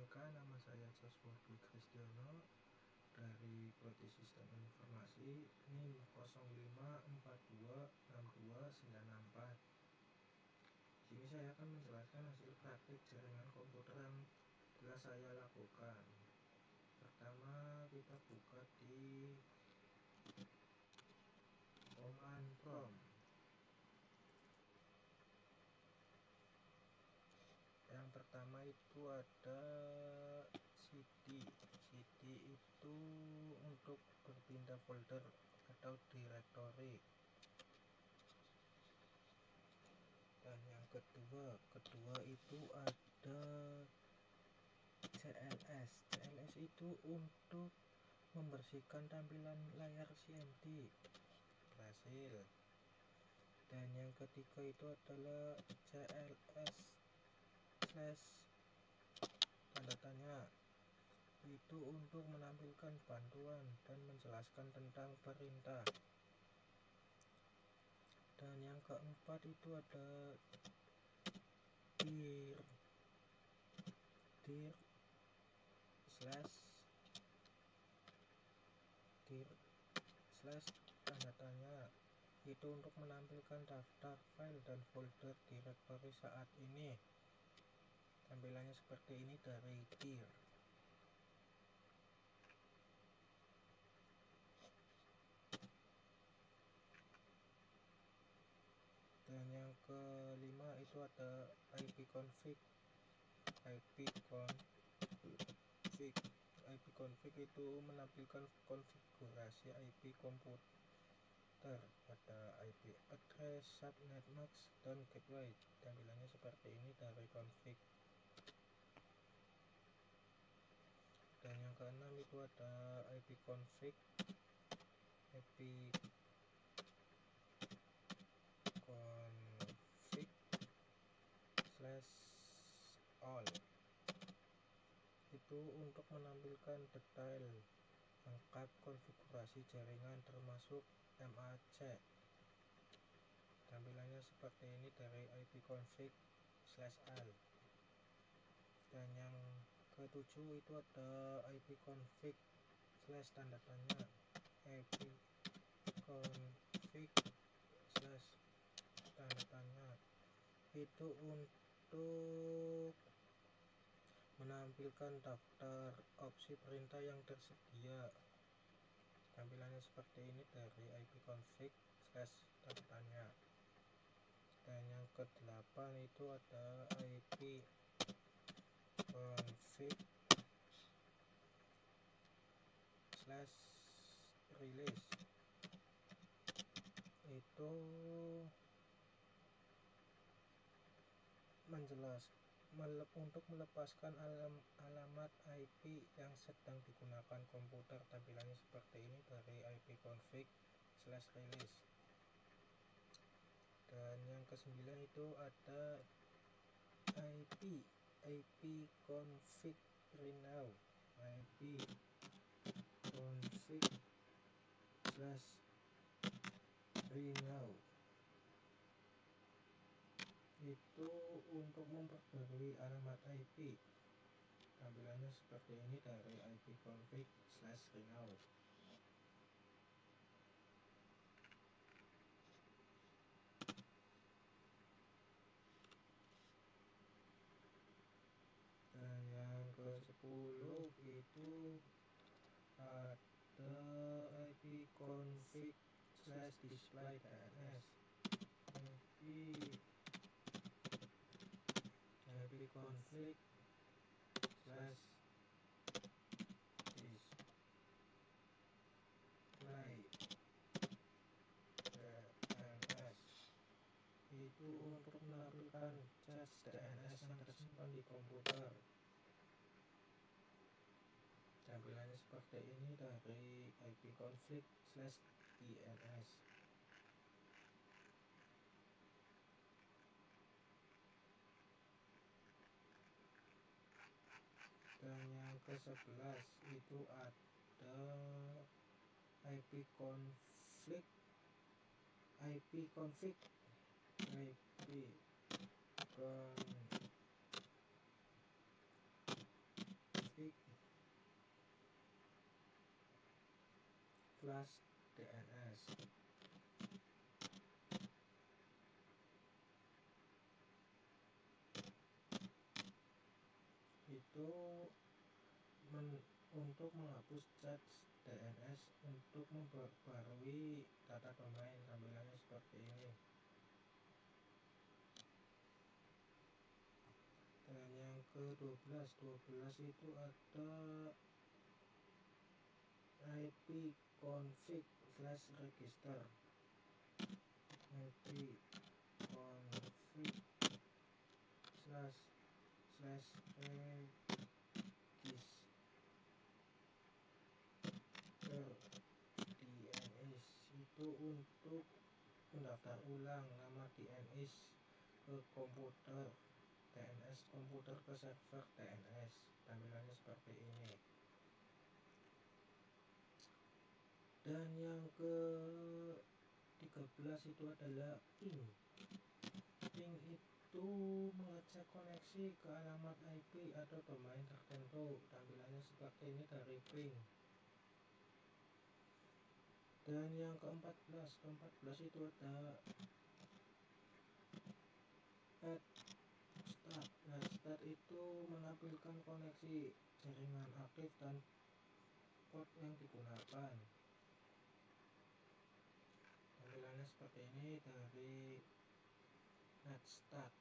Perkenalkan, nama saya Joshua Dwi Kristiono dari Prodi Sistem Informasi NIM 05426294. Di sini saya akan menjelaskan hasil praktik jaringan komputer yang telah saya lakukan. Pertama, kita buka di command prompt. Yang pertama itu ada cd. cd itu untuk berpindah folder atau directory. Dan yang kedua itu ada cls. cls itu untuk membersihkan tampilan layar CMD. Berhasil. Dan yang ketiga itu adalah cls tanda tanya, itu untuk menampilkan bantuan dan menjelaskan tentang perintah. Dan yang keempat itu ada dir slash tanda tanya, itu untuk menampilkan daftar file dan folder directory saat ini. Tampilannya seperti ini dari dir. Dan yang kelima itu ada ipconfig. ipconfig itu menampilkan konfigurasi IP komputer pada IP address, subnet mask, dan gateway. Tampilannya seperti ini dari config. Dan yang keenam itu ada ipconfig /all, itu untuk menampilkan detail lengkap konfigurasi jaringan termasuk MAC. Tampilannya seperti ini dari ipconfig/all. Dan yang ketujuh itu ada ipconfig tanda tanya, ipconfig tanda tanya, itu untuk menampilkan daftar opsi perintah yang tersedia. Tampilannya seperti ini dari ipconfig/tanda tanya. Dan yang ke-8 itu ada ipconfig/release, itu untuk melepaskan alamat IP yang sedang digunakan komputer. Tampilannya seperti ini dari ipconfig/release. Dan yang ke-9 itu ada ipconfig renow. ipconfig/renow itu untuk memperbarui alamat IP. Tampilannya seperti ini dari ipconfig/renow. Dan yang ke-10 itu ada ipconfig/display DNS. ipconfig/display DNS itu untuk menampilkan cache DNS yang tersimpan di komputer. Tampilannya seperti ini dari ipconfig/DNS. Dan yang ke-11 itu ada ipconfig flash DNS. Itu untuk menghapus cache DNS untuk memperbarui data domain, tampilannya seperti ini. Dan yang ke-12 itu ada IP config /register. IP config /register DNS itu untuk mendaftar ulang nama DNS ke komputer DNS komputer ke server DNS, tampilannya seperti ini. Dan yang ke-13 itu adalah ping. Ping itu mengecek koneksi ke alamat IP atau domain tertentu, tampilannya seperti ini dari ping. Dan yang ke-14 itu ada add start. Nah, start itu menampilkan koneksi jaringan aktif dan port yang digunakan, tampilannya seperti ini dari netstart.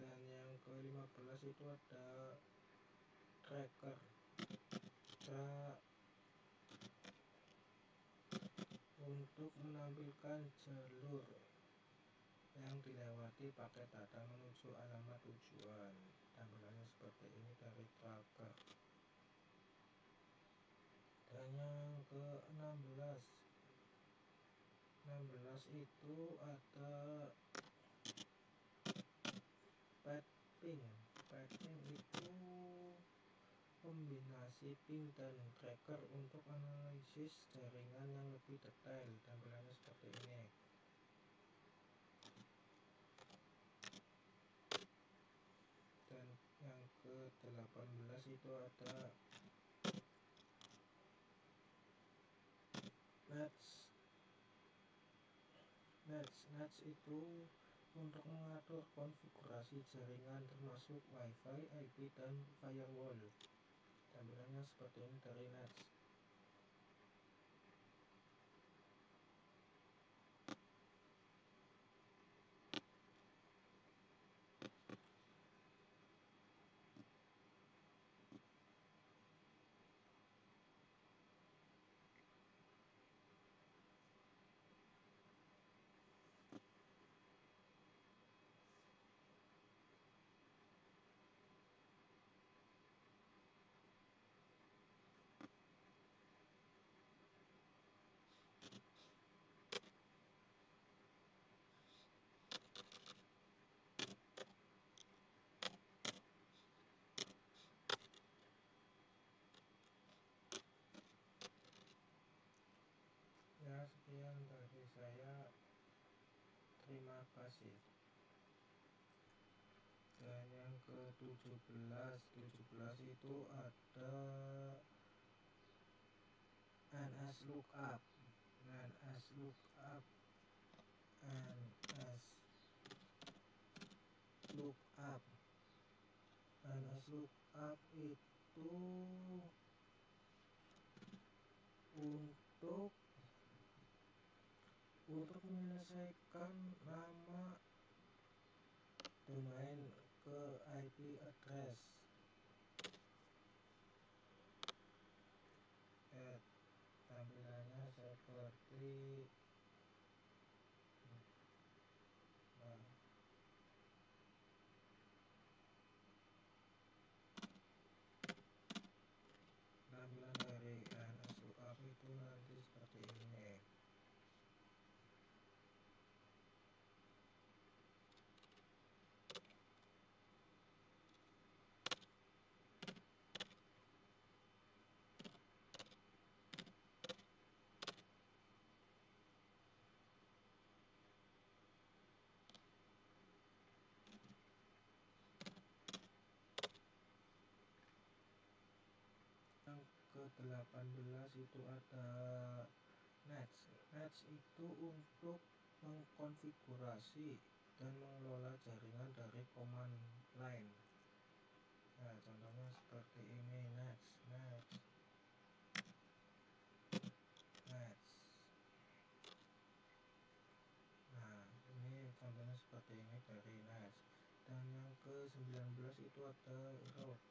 Dan yang ke-15 itu ada tracker. Untuk menampilkan jalur yang dilewati paket data menuju alamat tujuan, tampilannya seperti ini dari tracker. Dan yang ke-16 itu ada ping. Ping itu kombinasi ping dan tracker untuk analisis jaringan yang lebih detail, tampilannya seperti ini. Dan yang ke-18 itu ada Nets itu untuk mengatur konfigurasi jaringan termasuk WiFi, IP, dan firewall, tampilannya seperti ini dari Nets. Ya, sekian dari saya, terima kasih. Dan yang ke-17 itu ada NS lookup itu untuk menyelesaikan nama domain ke IP address. Tampilannya seperti tampilan dari NS lookup itu nanti seperti ini. ke-18 itu ada Nets. Nets itu untuk mengkonfigurasi dan mengelola jaringan dari command line. Nah, contohnya seperti ini, Nets. Nah, ini contohnya seperti ini dari Nets. Dan yang ke-19 itu ada route.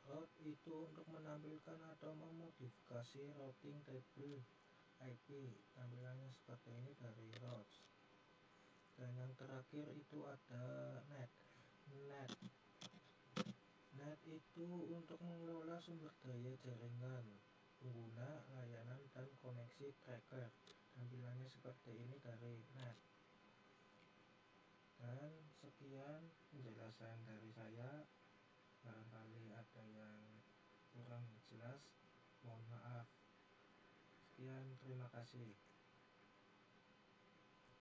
Route itu untuk menampilkan atau memodifikasi routing table IP. Tampilannya seperti ini dari routes. Dan yang terakhir itu ada net. Net itu untuk mengelola sumber daya jaringan pengguna, layanan, dan koneksi tracker. Tampilannya seperti ini dari net. Dan sekian penjelasan dari saya. Barangkali ada yang kurang jelas, mohon maaf. Sekian, terima kasih.